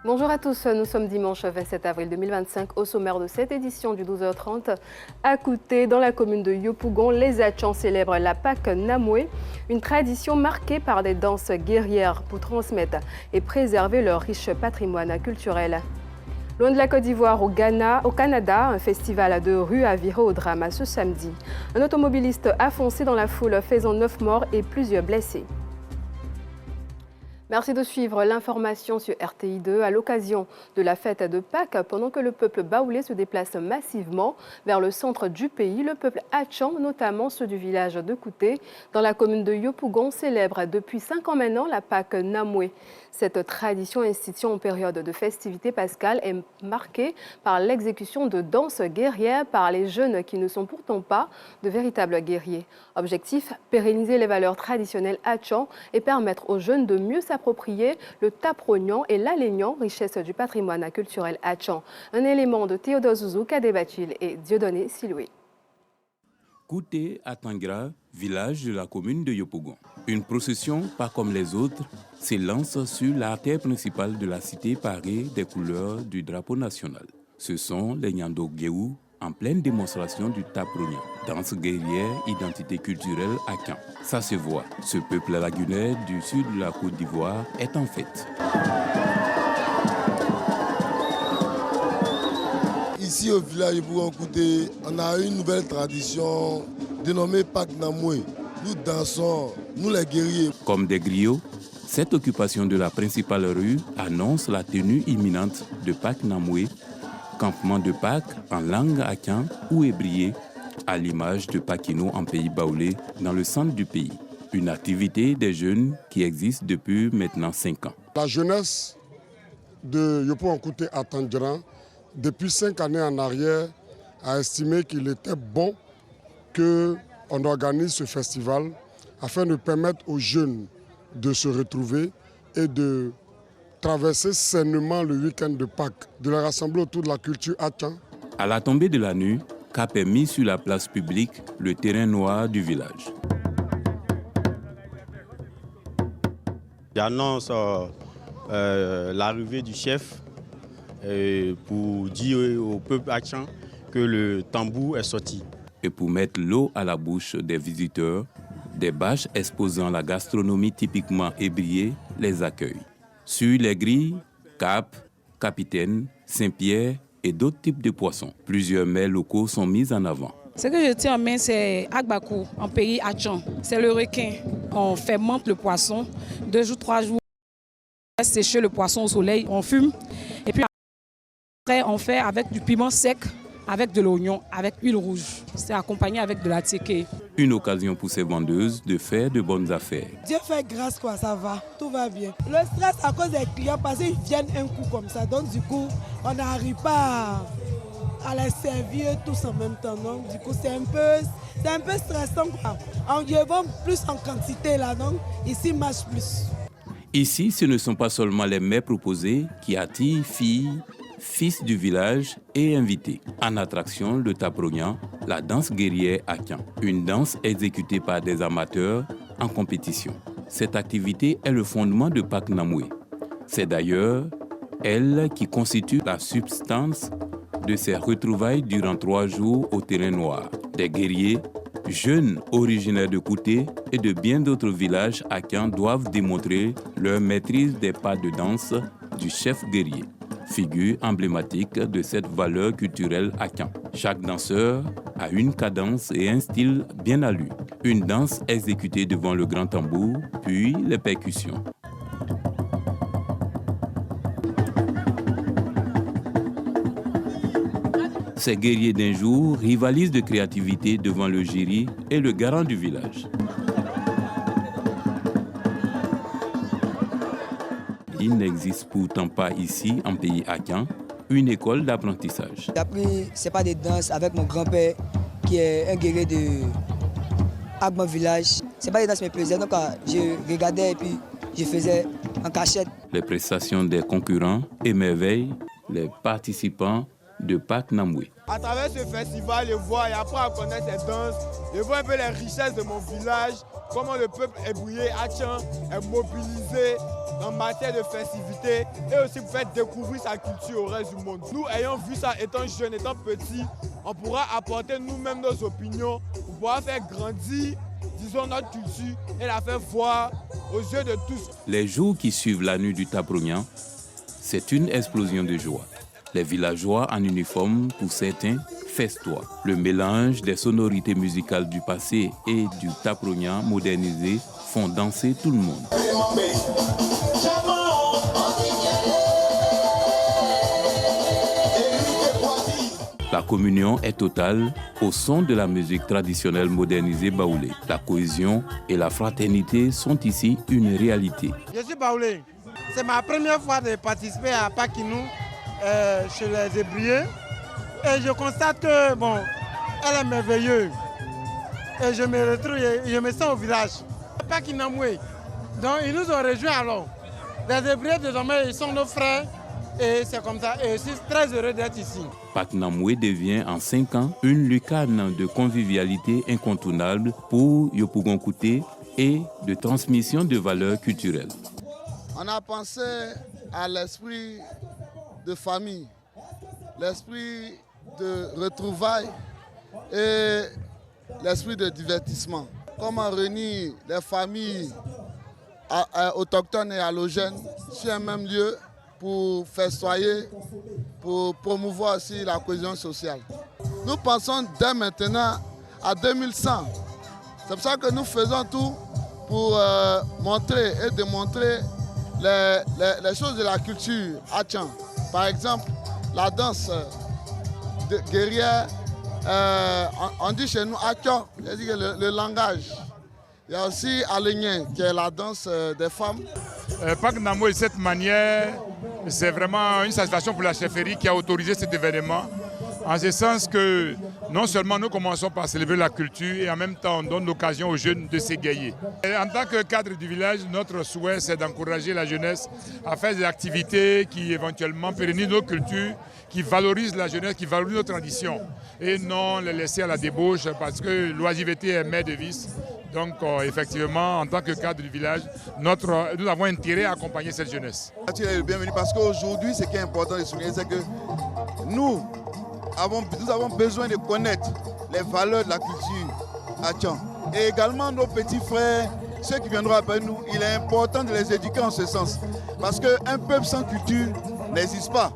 Bonjour à tous, nous sommes dimanche 27 avril 2025. Au sommaire de cette édition du 12h30, à Kouté, dans la commune de Yopougon, les Atchans célèbrent la Pâque Namoué, une tradition marquée par des danses guerrières pour transmettre et préserver leur riche patrimoine culturel. Loin de la Côte d'Ivoire, au Canada, un festival de rue a viré au drame ce samedi. Un automobiliste a foncé dans la foule, faisant 9 morts et plusieurs blessés. Merci de suivre l'information sur RTI2 à l'occasion de la fête de Pâques. Pendant que le peuple baoulé se déplace massivement vers le centre du pays, le peuple Atchan, notamment ceux du village de Kouté, dans la commune de Yopougon, célèbre depuis 5 ans maintenant la Pâque Namoué. Cette tradition instituée en période de festivité pascale est marquée par l'exécution de danses guerrières par les jeunes qui ne sont pourtant pas de véritables guerriers. Objectif, pérenniser les valeurs traditionnelles Atchan et permettre aux jeunes de mieux s'approprier le taprognan et l'alégnan, richesse du patrimoine culturel Atchan. Un élément de Théodore Zouzou, Kadébatil et Dieudonné Siloué. Kouté à Tangra, village de la commune de Yopougon. Une procession, pas comme les autres, s'élance sur l'artère principale de la cité parée des couleurs du drapeau national. Ce sont les Nyando Guéou en pleine démonstration du taprognan, danse guerrière, identité culturelle Akan. Ça se voit, ce peuple lagunaire du sud de la Côte d'Ivoire est en fête. Ici au village de Kouté, on a une nouvelle tradition dénommée Pâque Namoué. Nous dansons, nous les guerriers. Comme des griots, cette occupation de la principale rue annonce la tenue imminente de Pâque Namoué, campement de Pâques en langue akan ou ébrié, à l'image de Pakino en pays baoulé dans le centre du pays. Une activité des jeunes qui existe depuis maintenant 5 ans. La jeunesse de Yopougon Kouté à Tangra, depuis 5 années en arrière, a estimé qu'il était bon qu'on organise ce festival afin de permettre aux jeunes de se retrouver et de traverser sainement le week-end de Pâques, de les rassembler autour de la culture Atchan. À la tombée de la nuit, Cap est mis sur la place publique, le terrain noir du village. J'annonce l'arrivée du chef pour dire au peuple Atchan que le tambour est sorti. Et pour mettre l'eau à la bouche des visiteurs, des bâches exposant la gastronomie typiquement ébriée les accueillent. Sur les grilles, cap, capitaine, Saint-Pierre et d'autres types de poissons. Plusieurs mets locaux sont mis en avant. Ce que je tiens en main, c'est Agbakou, en pays Atchan. C'est le requin. On fermente le poisson. 2 jours, 3 jours, on laisse sécher le poisson au soleil, on fume. Et puis après, on fait avec du piment sec, avec de l'oignon, avec huile rouge. C'est accompagné avec de la tséké. Une occasion pour ces vendeuses de faire de bonnes affaires. Dieu fait grâce, quoi, ça va, tout va bien. Le stress à cause des clients, parce qu'ils viennent un coup comme ça. Donc du coup, on n'arrive pas à les servir tous en même temps. Donc du coup, c'est un peu stressant, quoi. On y va plus en quantité là, donc ici marche plus. Ici, ce ne sont pas seulement les mets proposés qui attirent filles, fils du village et invités. En attraction, le taprognan, la danse guerrière Akan, une danse exécutée par des amateurs en compétition. Cette activité est le fondement de Pâque Namoué. C'est d'ailleurs elle qui constitue la substance de ces retrouvailles durant 3 jours au terrain noir. Des guerriers, jeunes originaires de Kouté et de bien d'autres villages Akan doivent démontrer leur maîtrise des pas de danse du chef guerrier, figure emblématique de cette valeur culturelle Akan. Chaque danseur a une cadence et un style bien à lui. Une danse exécutée devant le grand tambour, puis les percussions. Ces guerriers d'un jour rivalisent de créativité devant le jury et le garant du village. Il n'existe pourtant pas ici, en pays Akan, une école d'apprentissage. J'ai appris, c'est pas des danses avec mon grand-père qui est un guerrier de Agma village. C'est pas des danses qui me plaisaient, donc je regardais et puis je faisais en cachette. Les prestations des concurrents émerveillent les participants de Pâque Namoué. À travers ce festival, je vois et apprends à connaître ces danses, je vois un peu les richesses de mon village, comment le peuple est brouillé, Atchan est mobilisé en matière de festivités et aussi pour faire découvrir sa culture au reste du monde. Nous ayant vu ça étant jeunes, étant petits, on pourra apporter nous-mêmes nos opinions pour pouvoir faire grandir, disons, notre culture et la faire voir aux yeux de tous. Les jours qui suivent la nuit du Taprognan, c'est une explosion de joie. Les villageois en uniforme, pour certains, festoient. Le mélange des sonorités musicales du passé et du Taprognan modernisé font danser tout le monde. La communion est totale au son de la musique traditionnelle modernisée baoulé. La cohésion et la fraternité sont ici une réalité. Je suis baoulé. C'est ma première fois de participer à Pakinou chez les Hébrieux. Et je constate que, bon, elle est merveilleuse. Et je me retrouve, je me sens au village. Pakinamoué. Donc ils nous ont rejoints alors. Les Hébrieux désormais, ils sont nos frères. Et c'est comme ça. Et je suis très heureux d'être ici. Pakinamoué devient en 5 ans une lucane de convivialité incontournable pour Yopougon-Kouté et de transmission de valeurs culturelles. On a pensé à l'esprit de famille, l'esprit de retrouvailles et l'esprit de divertissement. Comment réunir les familles autochtones et allogènes sur un même lieu pour festoyer, pour promouvoir aussi la cohésion sociale. Nous pensons dès maintenant à 2100. C'est pour ça que nous faisons tout pour montrer et démontrer les choses de la culture Atchan. Par exemple, la danse guerrière, on dit chez nous Atchan, c'est-à-dire le langage. Il y a aussi Aligné, qui est la danse des femmes. Pakinamoué, de cette manière, c'est vraiment une satisfaction pour la chefferie qui a autorisé cet événement. En ce sens que non seulement nous commençons par célébrer la culture et en même temps on donne l'occasion aux jeunes de s'égayer. En tant que cadre du village, notre souhait c'est d'encourager la jeunesse à faire des activités qui éventuellement pérennisent nos cultures, qui valorisent la jeunesse, qui valorisent nos traditions et non les laisser à la débauche parce que l'oisiveté est mère de vice. Donc effectivement, en tant que cadre du village, nous avons intérêt à accompagner cette jeunesse. Tu es le bienvenu parce qu'aujourd'hui, ce qui est important de souligner, c'est que nous avons besoin de connaître les valeurs de la culture Atchan. Et également nos petits frères, ceux qui viendront après nous, il est important de les éduquer en ce sens. Parce qu'un peuple sans culture n'existe pas.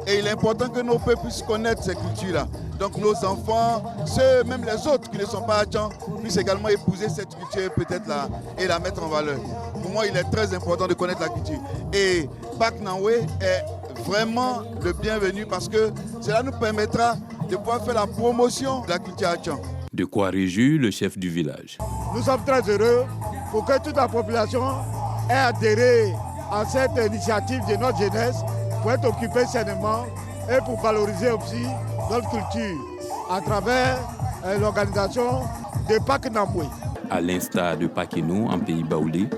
Et il est important que nos peuples puissent connaître ces cultures-là. Donc nos enfants, ceux, même les autres qui ne sont pas Atchan, puissent également épouser cette culture peut-être là et la mettre en valeur. Pour moi, il est très important de connaître la culture. Et Pakinamoué est vraiment le bienvenu parce que cela nous permettra de pouvoir faire la promotion de la culture Atchan. De quoi réjouir le chef du village. Nous sommes très heureux pour que toute la population ait adhéré à cette initiative de notre jeunesse pour être occupée sainement et pour valoriser aussi notre culture à travers l'organisation de Pakinamoué. À l'instar de Pakinou en pays baoulé,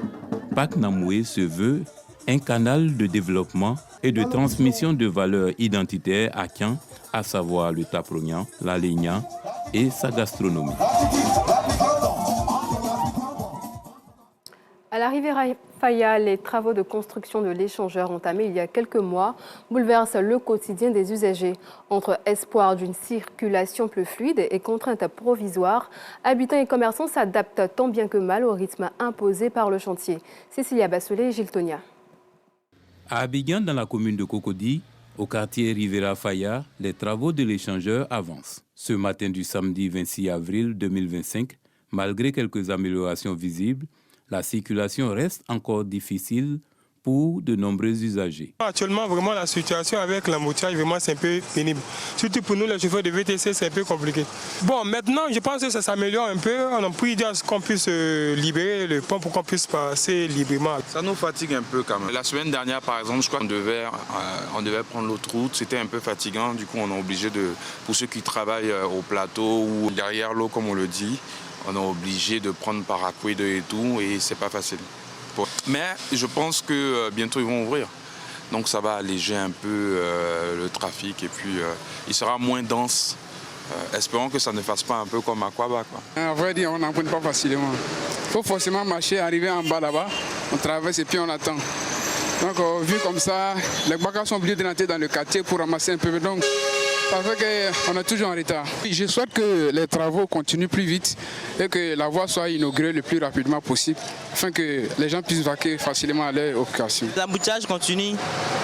Pakinamoué se veut un canal de développement et de transmission de valeurs identitaires Atchan, à savoir le Taprognan, la Lignan et sa gastronomie. À la rivière Faya, les travaux de construction de l'échangeur entamés il y a quelques mois bouleversent le quotidien des usagers. Entre espoir d'une circulation plus fluide et contraintes provisoires, habitants et commerçants s'adaptent tant bien que mal au rythme imposé par le chantier. Cécilia Bassolé et Gilles Tonia. À Abidjan, dans la commune de Cocody, au quartier Rivera Faya, les travaux de l'échangeur avancent. Ce matin du samedi 26 avril 2025, malgré quelques améliorations visibles, la circulation reste encore difficile pour de nombreux usagers. Actuellement, vraiment, la situation avec l'embouteillage, vraiment, c'est un peu pénible. Surtout pour nous, les chauffeurs de VTC, c'est un peu compliqué. Bon, maintenant, je pense que ça s'améliore un peu. On a pris dire qu'on puisse libérer le pont pour qu'on puisse passer librement. Ça nous fatigue un peu quand même. La semaine dernière, par exemple, je crois qu'on devait prendre l'autre route. C'était un peu fatigant. Du coup, on est obligé pour ceux qui travaillent au plateau ou derrière l'eau, comme on le dit, on est obligé de prendre paraquedo et tout, et c'est pas facile. Mais je pense que bientôt ils vont ouvrir. Donc ça va alléger un peu le trafic et puis il sera moins dense. Espérons que ça ne fasse pas un peu comme Aquaba, quoi. À vrai dire, on n'apprend pas facilement. Il faut forcément marcher, arriver en bas là-bas, on traverse et puis on attend. Donc vu comme ça, les bagages sont obligés de rentrer dans le quartier pour ramasser un peu. Donc ça fait qu'on est toujours en retard. Je souhaite que les travaux continuent plus vite et que la voie soit inaugurée le plus rapidement possible afin que les gens puissent vaquer facilement à leur occupation. L'embouteillage continue,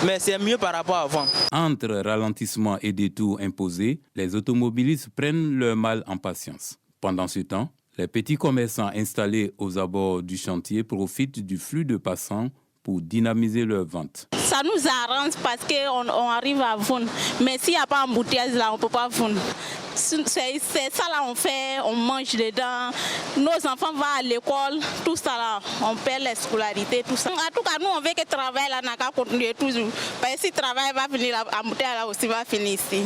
mais c'est mieux par rapport à avant. Entre ralentissement et détours imposés, les automobilistes prennent leur mal en patience. Pendant ce temps, les petits commerçants installés aux abords du chantier profitent du flux de passants pour dynamiser leurs ventes. Ça nous arrange parce qu'on arrive à vendre. Mais s'il n'y a pas d'embouteillage là, on ne peut pas vendre. C'est ça là, on fait, on mange dedans. Nos enfants vont à l'école, tout ça là, on perd la scolarité, tout ça. En tout cas, nous on veut que le travail là n'a qu'à continuer toujours. Parce que si le travail va finir, l'embouteillage là aussi va finir ici.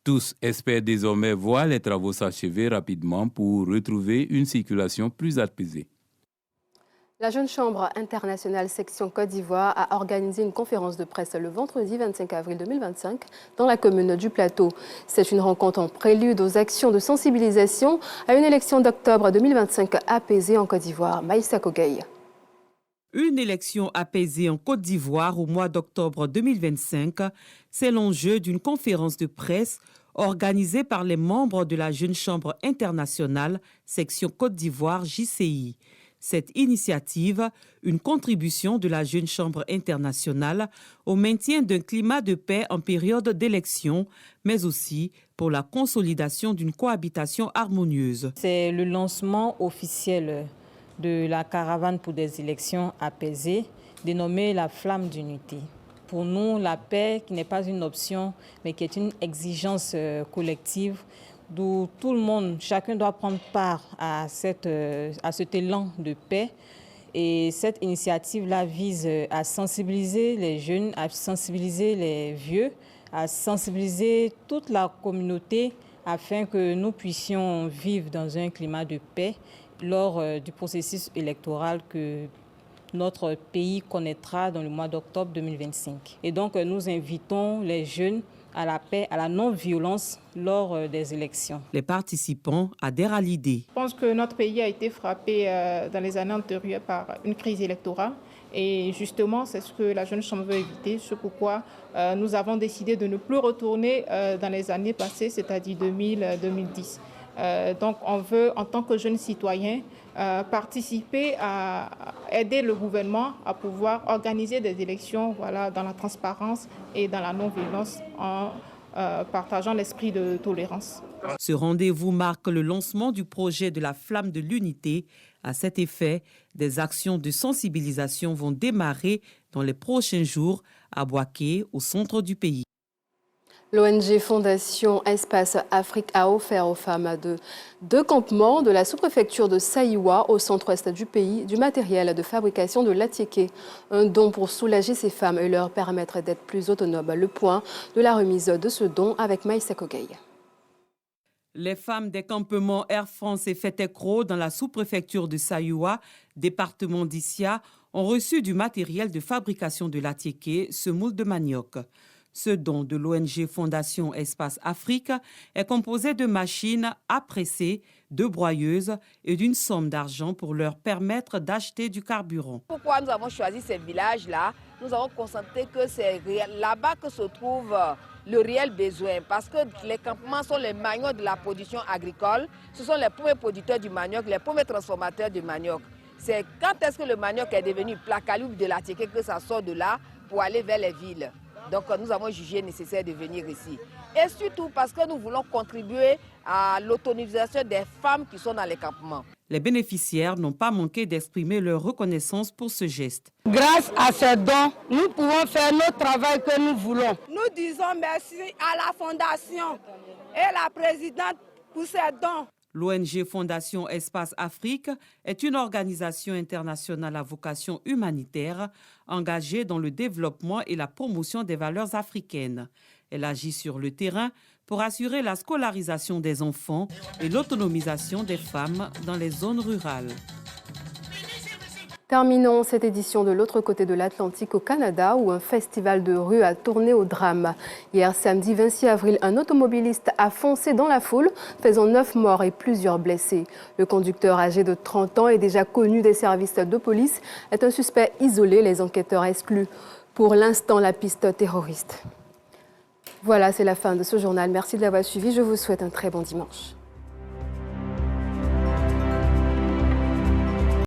Tous espèrent désormais voir les travaux s'achever rapidement pour retrouver une circulation plus apaisée. La Jeune Chambre internationale section Côte d'Ivoire a organisé une conférence de presse le vendredi 25 avril 2025 dans la commune du Plateau. C'est une rencontre en prélude aux actions de sensibilisation à une élection d'octobre 2025 apaisée en Côte d'Ivoire. Maïssa Kogueï. Une élection apaisée en Côte d'Ivoire au mois d'octobre 2025, c'est l'enjeu d'une conférence de presse organisée par les membres de la Jeune Chambre internationale section Côte d'Ivoire JCI. Cette initiative, une contribution de la Jeune Chambre internationale au maintien d'un climat de paix en période d'élection, mais aussi pour la consolidation d'une cohabitation harmonieuse. C'est le lancement officiel de la caravane pour des élections apaisées, dénommée la Flamme d'unité. Pour nous, la paix, qui n'est pas une option, mais qui est une exigence collective, d'où tout le monde, chacun doit prendre part à cet élan de paix. Et cette initiative-là vise à sensibiliser les jeunes, à sensibiliser les vieux, à sensibiliser toute la communauté afin que nous puissions vivre dans un climat de paix lors du processus électoral que notre pays connaîtra dans le mois d'octobre 2025. Et donc nous invitons les jeunes à la paix, à la non-violence lors des élections. Les participants adhèrent à l'idée. Je pense que notre pays a été frappé dans les années antérieures par une crise électorale. Et justement, c'est ce que la Jeune Chambre veut éviter. C'est pourquoi nous avons décidé de ne plus retourner dans les années passées, c'est-à-dire 2000-2010. Donc on veut, en tant que jeunes citoyens, participer à aider le gouvernement à pouvoir organiser des élections dans la transparence et dans la non-violence en partageant l'esprit de tolérance. Ce rendez-vous marque le lancement du projet de la Flamme de l'Unité. À cet effet, des actions de sensibilisation vont démarrer dans les prochains jours à Bouaké, au centre du pays. L'ONG Fondation Espace Afrique a offert aux femmes de deux campements de la sous-préfecture de Saïwa au centre-ouest du pays du matériel de fabrication de l'atiéké. Un don pour soulager ces femmes et leur permettre d'être plus autonomes. Le point de la remise de ce don avec Maïssa Kogueï. Les femmes des campements Air France et Fetekro dans la sous-préfecture de Saïwa, département d'Issia, ont reçu du matériel de fabrication de l'atiéké, semoule de manioc. Ce don de l'ONG Fondation Espace Afrique est composé de machines à presser, de broyeuses et d'une somme d'argent pour leur permettre d'acheter du carburant. Pourquoi nous avons choisi ces villages-là? Nous avons constaté que c'est là-bas que se trouve le réel besoin, parce que les campements sont les magnons de la production agricole. Ce sont les premiers producteurs du manioc, les premiers transformateurs du manioc. C'est quand est-ce que le manioc est devenu plat calibre de l'atiéké que ça sort de là pour aller vers les villes. Donc nous avons jugé nécessaire de venir ici. Et surtout parce que nous voulons contribuer à l'autonomisation des femmes qui sont dans les campements. Les bénéficiaires n'ont pas manqué d'exprimer leur reconnaissance pour ce geste. Grâce à ces dons, nous pouvons faire notre travail que nous voulons. Nous disons merci à la Fondation et la présidente pour ces dons. L'ONG Fondation Espace Afrique est une organisation internationale à vocation humanitaire engagée dans le développement et la promotion des valeurs africaines. Elle agit sur le terrain pour assurer la scolarisation des enfants et l'autonomisation des femmes dans les zones rurales. Terminons cette édition de l'autre côté de l'Atlantique au Canada où un festival de rue a tourné au drame. Hier samedi 26 avril, un automobiliste a foncé dans la foule, faisant 9 morts et plusieurs blessés. Le conducteur âgé de 30 ans et déjà connu des services de police est un suspect isolé. Les enquêteurs excluent pour l'instant la piste terroriste. Voilà, c'est la fin de ce journal. Merci de l'avoir suivi. Je vous souhaite un très bon dimanche.